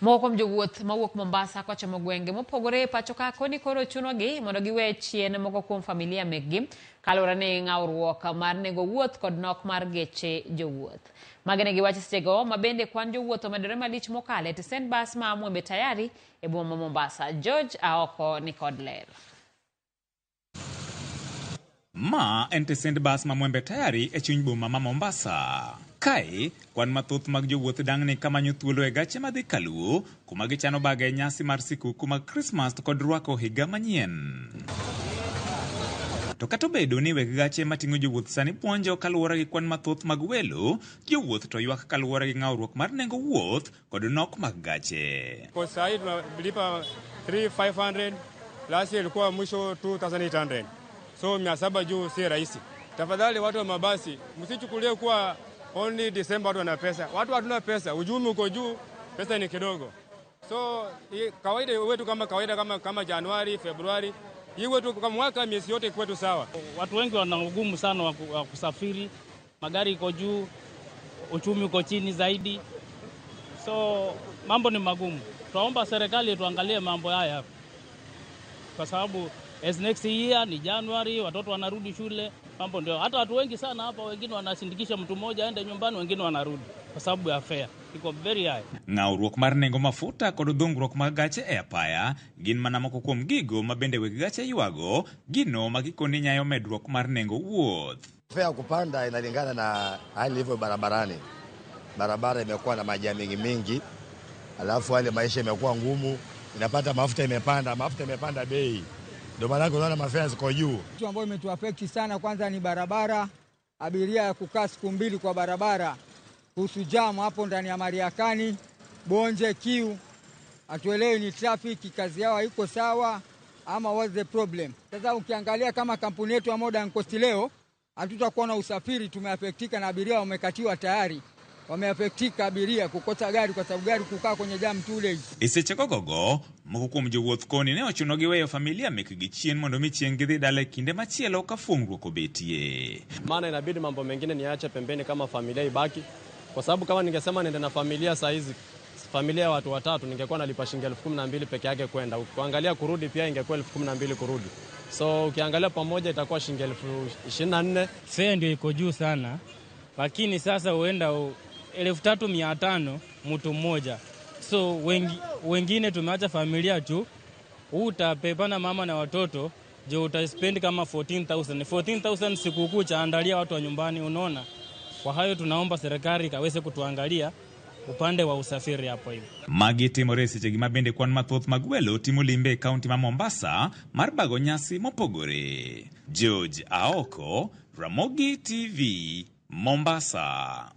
Moko mjowuoth mawuok Mombasa kochomo gwenge mopogore pacho ka koni koro chunogi mondo giwe chien moko kuom familia mekgi kaluwore ni ng'awruok mar nengo wuoth kod nok mar geche jowuoth. Magene giwacho sechego mabende kwan jowuoth omedore malich mokale tesend bas ma Mwembe Tayari e boma ma Mombasa. George Aoko nikod ler. Ma en tesend bas ma Mwembe Tayari e chuny boma ma Mombasa. Kae, kwan mathoth mag jowuoth dang' ni kamanyo thuolo e gache madhi kaluo, kuma gichano bage nyasi mar sikuku mag Christmas kod rwako higa manyien. To kata obedo ni weg gache mating'o jowuoth sani puonjo kaluwore gi kwan mathoth mag welo, jowuoth to ywak kaluwore gi ng'awruok mar nengo wuoth kod nok mag gache. Kwa sasa hivi tunalipa 3500, last year ilikuwa mwisho 2800. So 700 juu si rahisi. Tafadhali watu wa mabasi, msichukulie kuwa only December watu wana pesa. Watu hatuna pesa, uchumi uko juu, pesa ni kidogo. So kawaida wetu kama kawaida kama Januari, Februari, hii wetu kama mwaka miezi yote kwetu sawa. Watu wengi wana ugumu sana wa kusafiri, magari iko juu, uchumi uko chini zaidi. So mambo ni magumu. Tunaomba serikali tuangalie mambo haya. Kwa sababu as next year ni Januari, watoto wanarudi shule, mambo ndio. Hata watu wengi sana hapa, wengine wanasindikisha mtu mmoja aende nyumbani, wengine wanarudi kwa sababu ya fare iko very high. Ng'awruok mar nengo mafuta kod dhungruok mag gache e apaya gin mana moko kuom gigo mabende weg gache ywago gino magikoni nyayo medruok mar nengo wuoth. Fare kupanda inalingana na hali ilivyo barabarani. Barabara imekuwa na majami mingi, alafu hali maisha imekuwa ngumu, inapata mafuta imepanda bei. Ndio maana unaona mafare ziko juu. Kitu ambacho imetuaffect sana kwanza ni barabara, abiria ya kukaa siku mbili kwa barabara. Kuhusu jamu hapo ndani ya Mariakani, Bonje, Kiu, atuelewi ni traffic kazi yao haiko sawa ama what's the problem. Sasa ukiangalia kama kampuni yetu ya Modern Coast leo, hatutakuwa na usafiri, tumeaffectika na abiria wamekatiwa tayari. Wameaffectika abiria kukosa gari kwa sababu gari kukaa kwenye jam too late. Isecheko gogo, moko kuom jowuoth koni ne ochuno giweyo familia mekgi chien mondo mi chieng' gidhi dala kinde machielo ka fungruok obetie. Maana inabidi mambo mengine niache pembeni kama familia ibaki. Kwa sababu kama ningesema nende na familia saa hizi, familia ya watu watatu, ningekuwa nalipa shilingi 12,000 peke yake kwenda. Ukiangalia kurudi pia ingekuwa 12,000 kurudi. So ukiangalia pamoja itakuwa shilingi 24,000. Fare ndio iko juu sana. Lakini sasa huenda 3,500 mtu mmoja. So wengine tumeacha familia tu. Utapepana mama na watoto, je utaspend kama 14,000. 14,000 sikukuu chaandalia watu wa nyumbani, unaona? Kwa hayo tunaomba serikali kaweze kutuangalia upande wa usafiri hapo hivi. Magi timore sechegi mabende kwan mathoth mag welo timo limbe kaunti ma Mombasa mar bago nyasi mopogore. George Aoko, Ramogi TV, Mombasa.